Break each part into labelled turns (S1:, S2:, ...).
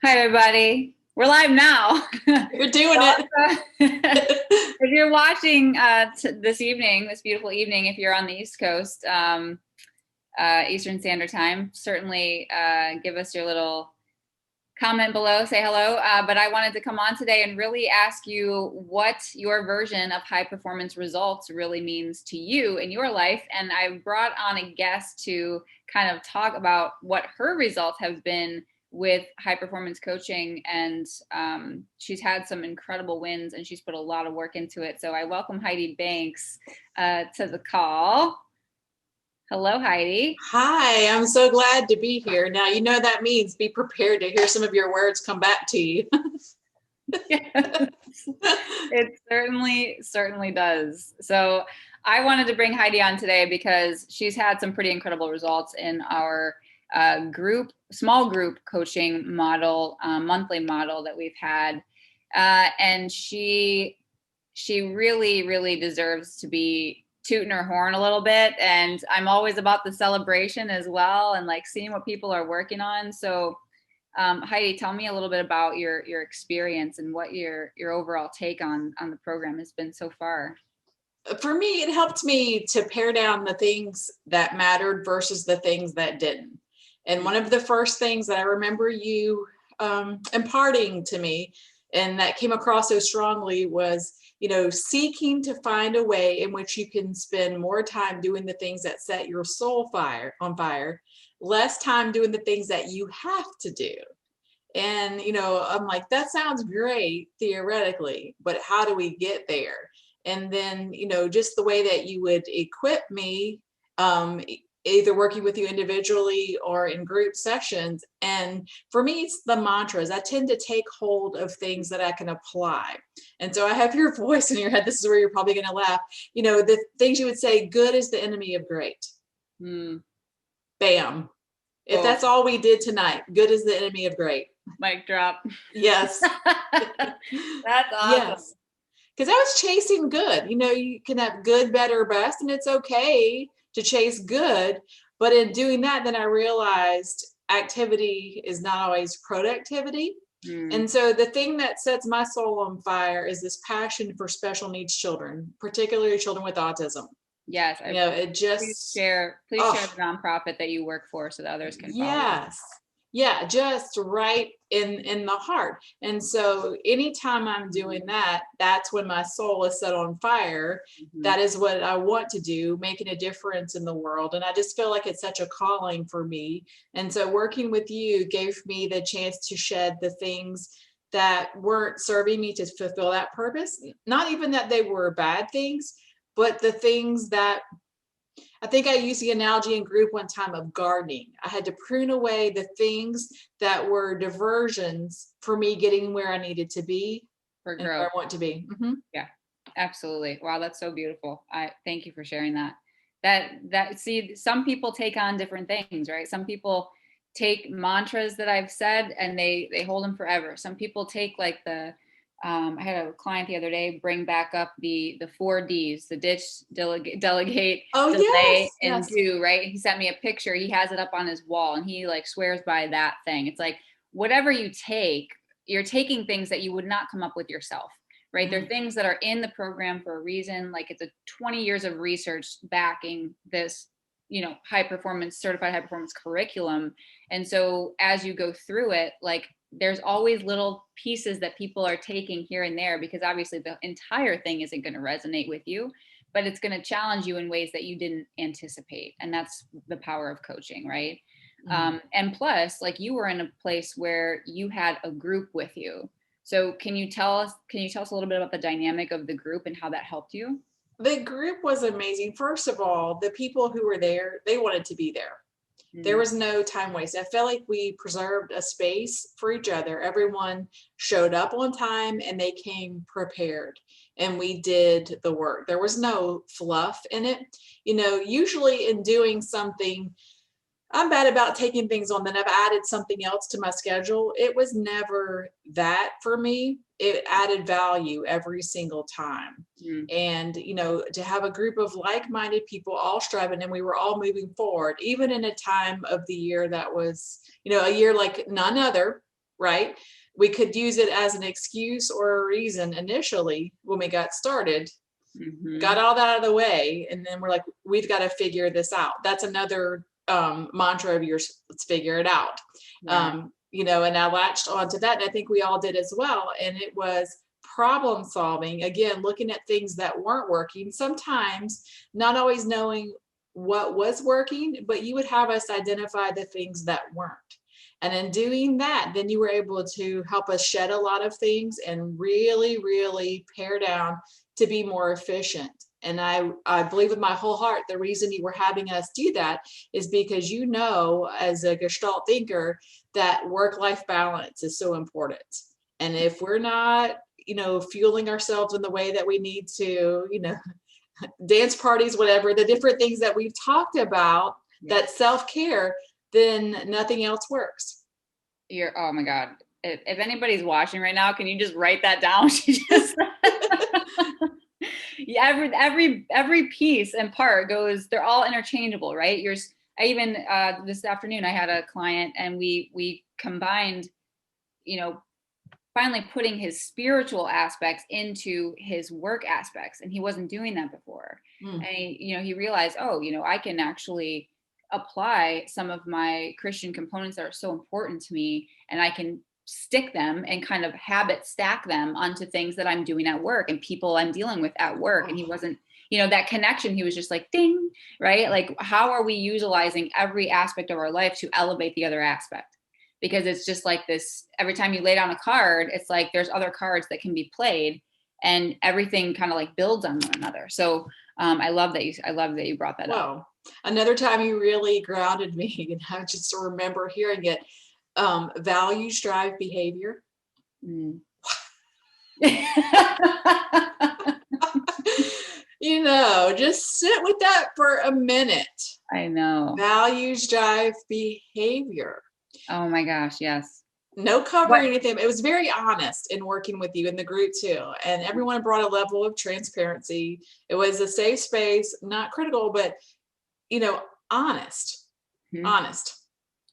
S1: Hi, everybody. We're live now.
S2: You're doing it.
S1: If you're watching this evening, this beautiful evening, if you're on the East Coast, Eastern Standard Time, certainly give us your little comment below, say hello. But I wanted to come on today and really ask you what your version of high performance results really means to you in your life. And I brought on a guest to kind of talk about what her results have been with high performance coaching. And she's had some incredible wins and she's put a lot of work into it. So I welcome Heidi Banks to the call. Hello, Heidi.
S2: Hi, I'm so glad to be here. Now, that means be prepared to hear some of your words come back to you.
S1: Yes, it certainly does. So I wanted to bring Heidi on today because she's had some pretty incredible results in our small group coaching model, monthly model that we've had. And she really deserves to be tooting her horn a little bit. And I'm always about the celebration as well and like seeing what people are working on. So Heidi, tell me a little bit about your experience and what your overall take on the program has been so far.
S2: For me, it helped me to pare down the things that mattered versus the things that didn't. And one of the first things that I remember you imparting to me and that came across so strongly was, seeking to find a way in which you can spend more time doing the things that set your soul on fire, less time doing the things that you have to do. And, I'm like, that sounds great theoretically, but how do we get there? And then, just the way that you would equip me, either working with you individually or in group sessions. And for me, it's the mantras. I tend to take hold of things that I can apply. And so I have your voice in your head. This is where you're probably going to laugh. The things you would say, good is the enemy of great. Bam. If that's all we did tonight, good is the enemy of great.
S1: Mic drop.
S2: Yes.
S1: That's awesome. Yes.
S2: Because I was chasing good. You can have good, better, best, and it's okay to chase good. But in doing that, then I realized activity is not always productivity. And so the thing that sets my soul on fire is this passion for special needs children, particularly children with autism.
S1: Yes.
S2: It just
S1: please share the nonprofit that you work for so that others can follow.
S2: Yes. Yeah, just right in the heart. And so anytime I'm doing that, that's when my soul is set on fire. That is what I want to do, making a difference in the world. And I just feel like it's such a calling for me. And so working with you gave me the chance to shed the things that weren't serving me to fulfill that purpose. Not even that they were bad things, but the things that I think I used the analogy in group one time of gardening. I had to prune away the things that were diversions for me getting where I needed to be
S1: for growth.
S2: And where I want to be.
S1: Yeah, absolutely. Wow, that's so beautiful. I thank you for sharing that. See, some people take on different things, right? Some people take mantras that I've said and they hold them forever. Some people take like I had a client the other day bring back up the 4 Ds, the ditch, delegate, delay, and do, right? He sent me a picture. He has it up on his wall and he like swears by that thing. It's like, whatever you take, you're taking things that you would not come up with yourself, right? They're things that are in the program for a reason. Like it's a 20 years of research backing this, certified high performance curriculum. And so as you go through it, like, there's always little pieces that people are taking here and there because obviously the entire thing isn't going to resonate with you, but it's going to challenge you in ways that you didn't anticipate. And that's the power of coaching, right? And plus, like, you were in a place where you had a group with you. So can you tell us a little bit about the dynamic of the group and how that helped you?
S2: The group was amazing. First of all, the people who were there, they wanted to be there. There was no time waste. I felt like we preserved a space for each other. Everyone showed up on time and they came prepared and we did the work. There was no fluff in it. Usually in doing something, I'm bad about taking things on, then I've added something else to my schedule. It was never that for me. It added value every single time. And, to have a group of like-minded people all striving and we were all moving forward, even in a time of the year that was, a year like none other, right? We could use it as an excuse or a reason initially when we got started, got all that out of the way, and then we're like, we've got to figure this out. That's another mantra of yours, let's figure it out.
S1: Yeah.
S2: You know, and I latched onto that, and I think we all did as well. And it was problem solving, again, looking at things that weren't working, sometimes not always knowing what was working, but you would have us identify the things that weren't. And in doing that, then you were able to help us shed a lot of things and really, really pare down to be more efficient. And I believe with my whole heart, the reason you were having us do that is because, you know, as a Gestalt thinker, that work-life balance is so important. And if we're not, you know, fueling ourselves in the way that we need to, you know, dance parties, whatever, the different things that we've talked about, that self-care, then nothing else works.
S1: Oh my God. If anybody's watching right now, can you just write that down? She just yeah, every piece and part goes, they're all interchangeable, right? I even this afternoon I had a client and we combined, you know, finally putting his spiritual aspects into his work aspects, and he wasn't doing that before. And he realized, oh, I can actually apply some of my Christian components that are so important to me, and I can stick them and kind of habit stack them onto things that I'm doing at work and people I'm dealing with at work. And he wasn't, that connection, he was just like, ding, right? Like, how are we utilizing every aspect of our life to elevate the other aspect? Because it's just like this, every time you lay down a card, it's like there's other cards that can be played, and everything kind of like builds on one another. So I love that you brought that up.
S2: Another time you really grounded me, and I just remember hearing it. Values drive behavior. Just sit with that for a minute.
S1: I know.
S2: Values drive behavior.
S1: Oh my gosh, yes.
S2: No covering anything. It was very honest in working with you in the group too. And everyone brought a level of transparency. It was a safe space, not critical, but honest. Honest.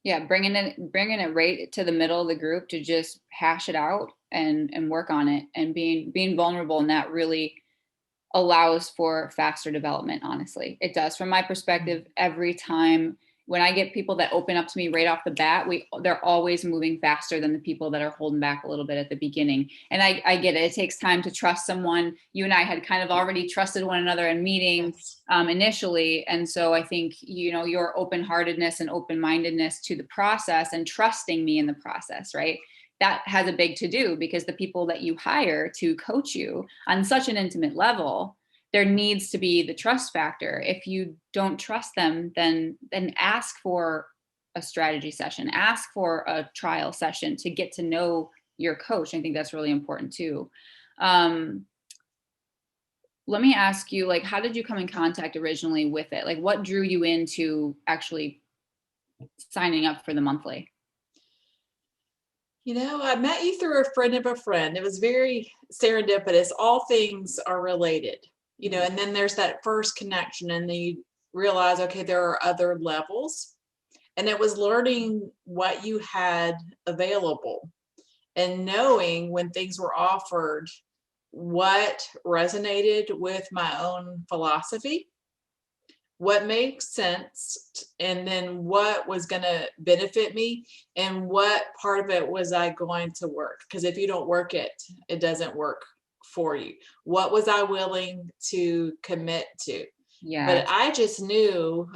S1: Yeah, bringing it right to the middle of the group to just hash it out and work on it, and being vulnerable, and that really allows for faster development. Honestly, it does. From my perspective, every time when I get people that open up to me right off the bat, they're always moving faster than the people that are holding back a little bit at the beginning. And I get it. It takes time to trust someone. You and I had kind of already trusted one another in meetings initially. And so I think, your open-heartedness and open-mindedness to the process and trusting me in the process, right? That has a big to do, because the people that you hire to coach you on such an intimate level, there needs to be the trust factor. If you don't trust them, then ask for a strategy session, ask for a trial session to get to know your coach. I think that's really important too. Let me ask you, like, how did you come in contact originally with it? Like, what drew you into actually signing up for the monthly?
S2: I met you through a friend of a friend. It was very serendipitous. All things are related. And then there's that first connection, and then you realize, okay, there are other levels. And it was learning what you had available and knowing when things were offered, what resonated with my own philosophy, what makes sense, and then what was going to benefit me, and what part of it was I going to work. Because if you don't work it, it doesn't work for you. What was I willing to commit to? Yeah. But I just knew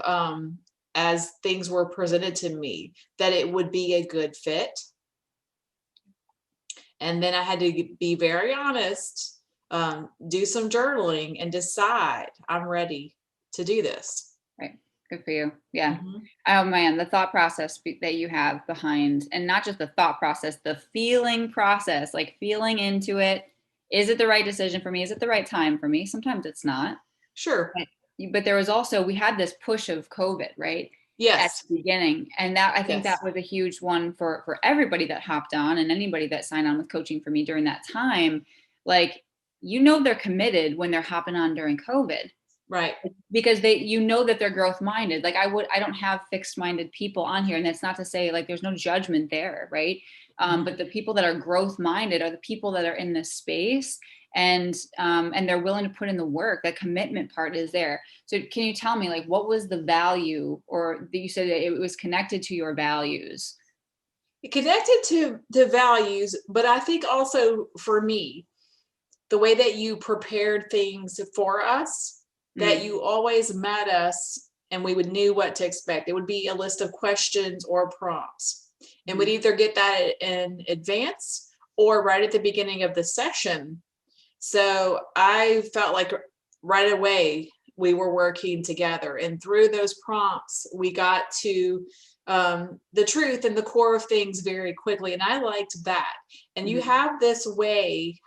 S2: as things were presented to me that it would be a good fit. And then I had to be very honest, do some journaling, and decide I'm ready to do this.
S1: Right. Good for you. Yeah. Oh man, the thought process that you have behind, and not just the thought process, the feeling process, like feeling into it. Is it the right decision for me? Is it the right time for me? Sometimes it's not.
S2: Sure.
S1: But there was also, we had this push of COVID, right?
S2: Yes.
S1: At the beginning. And that, I think that was a huge one for everybody that hopped on, and anybody that signed on with coaching for me during that time. Like, they're committed when they're hopping on during COVID.
S2: Right.
S1: Because that they're growth minded. Like I don't have fixed minded people on here. And that's not to say like there's no judgment there, right? But the people that are growth minded are the people that are in this space, and they're willing to put in the work. The commitment part is there. So can you tell me, like, what was the value, or that you said that it was connected to your values?
S2: Connected to values, but I think also for me, the way that you prepared things for us, that you always met us and we would knew what to expect. It would be a list of questions or prompts, and we'd either get that in advance or right at the beginning of the session. So I felt like right away we were working together, and through those prompts we got to the truth and the core of things very quickly. And I liked that. And you have this way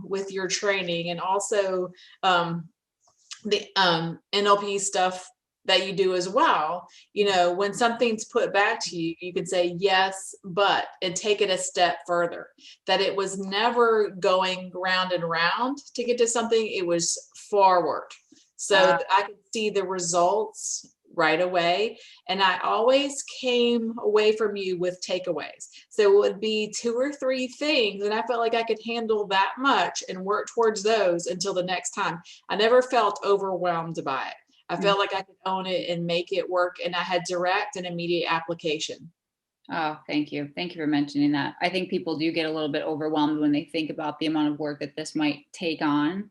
S2: with your training, and also the NLP stuff that you do as well. You know, when something's put back to you, you can say yes, but, and take it a step further. That it was never going round and round to get to something, it was forward. So I could see the results right away. And I always came away from you with takeaways. So it would be 2 or 3 things, and I felt like I could handle that much and work towards those until the next time. I never felt overwhelmed by it. I felt like I could own it and make it work, and I had direct and immediate application.
S1: Oh, thank you. Thank you for mentioning that. I think people do get a little bit overwhelmed when they think about the amount of work that this might take on,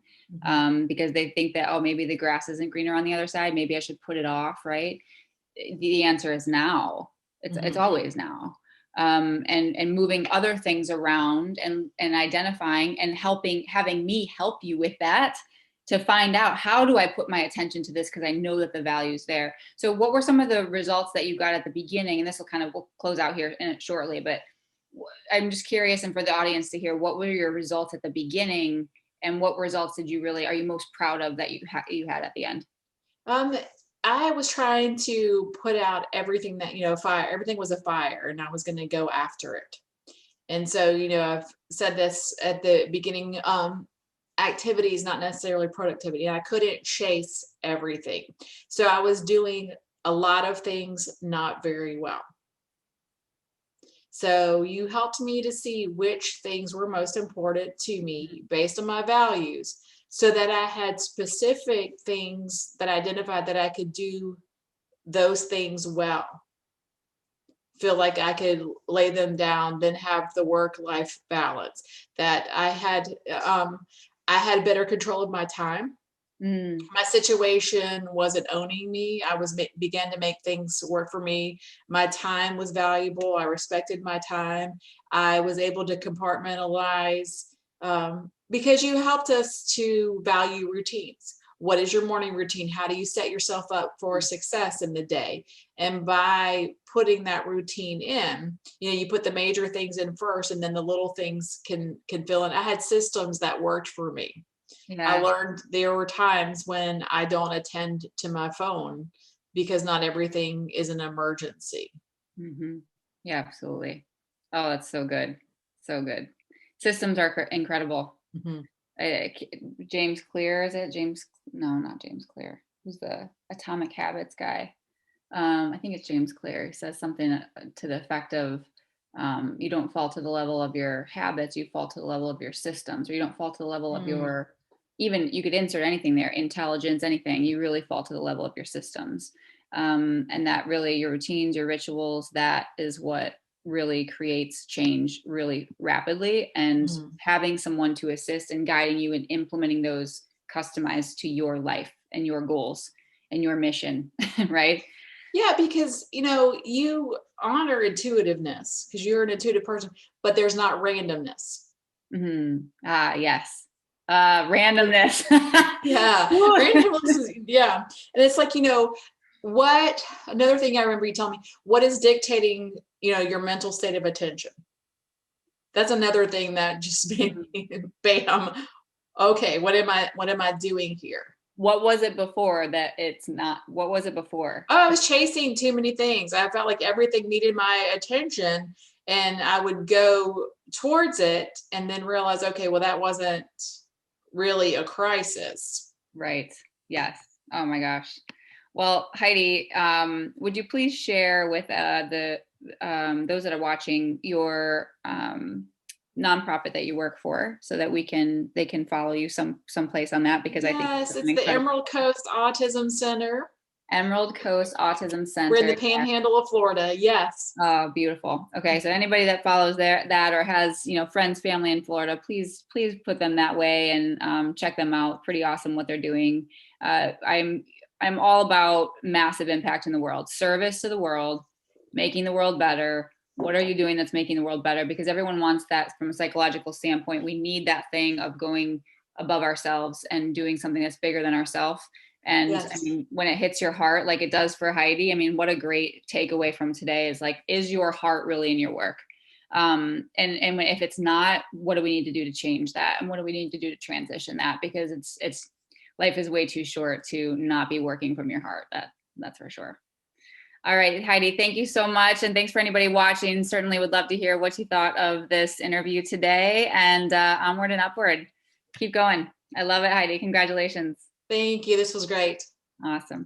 S1: because they think that, oh, maybe the grass isn't greener on the other side. Maybe I should put it off, right? The answer is now. It's always now. And moving other things around, and identifying and having me help you with that, to find out, how do I put my attention to this, because I know that the value is there. So what were some of the results that you got at the beginning? And this will we'll close out here in it shortly, but I'm just curious, and for the audience to hear, what were your results at the beginning, and what results are you most proud of that you had at the end?
S2: I was trying to put out everything that, fire, everything was a fire, and I was going to go after it. And so, I've said this at the beginning, activity is not necessarily productivity. I couldn't chase everything. So I was doing a lot of things not very well. So you helped me to see which things were most important to me based on my values, so that I had specific things that I identified that I could do those things well. Feel like I could lay them down, then have the work-life balance. That I had better control of my time. My situation wasn't owning me. I began to make things work for me. My time was valuable. I respected my time. I was able to compartmentalize, because you helped us to value routines. What is your morning routine? How do you set yourself up for success in the day? And by putting that routine in, you put the major things in first, and then the little things can fill in. I had systems that worked for me. Yeah. I learned there were times when I don't attend to my phone because not everything is an emergency.
S1: Yeah, absolutely. Oh, that's so good. So good. Systems are incredible. James Clear, is it? No, not James Clear. Who's the Atomic Habits guy? I think it's James Clear. He says something to the effect of, you don't fall to the level of your habits, you fall to the level of your systems, or you don't fall to the level of your, even, you could insert anything there, intelligence, anything. You really fall to the level of your systems. And that really, your routines, your rituals, that is what really creates change really rapidly. And having someone to assist and guiding you in implementing those customized to your life and your goals and your mission, right?
S2: Yeah, because, you honor intuitiveness because you're an intuitive person, but there's not randomness.
S1: Yes. Randomness.
S2: Yeah. Randomness. Yeah. And it's like, what, another thing I remember you telling me, what is dictating, your mental state of attention? That's another thing that just made me, bam. Okay. What am I doing here?
S1: What was it before that it's not? What was it before?
S2: Oh, I was chasing too many things. I felt like everything needed my attention, and I would go towards it and then realize, okay, well, that wasn't really a crisis.
S1: Right. Yes. Oh my gosh. Well, Heidi, would you please share with the those that are watching your nonprofit that you work for, so that they can follow you someplace on that, because I think
S2: Yes,
S1: it's an
S2: it's the
S1: incredible
S2: Emerald Coast Autism Center.
S1: Emerald Coast Autism
S2: We're in
S1: Center.
S2: the Panhandle of Florida. Yes.
S1: Oh, beautiful. Okay, so anybody that follows that or has friends, family in Florida, please put them that way, and check them out. Pretty awesome what they're doing. I'm all about massive impact in the world, service to the world, making the world better. What are you doing that's making the world better? Because everyone wants that from a psychological standpoint. We need that thing of going above ourselves and doing something that's bigger than ourselves. And I
S2: Yes.
S1: mean, when it hits your heart, like it does for Heidi, I mean, what a great takeaway from today is like, is your heart really in your work? If it's not, what do we need to do to change that? And what do we need to do to transition that? Because it's life is way too short to not be working from your heart. That's for sure. All right, Heidi, thank you so much. And thanks for anybody watching. Certainly would love to hear what you thought of this interview today, and onward and upward. Keep going. I love it, Heidi. Congratulations.
S2: Thank you. This was great.
S1: Awesome.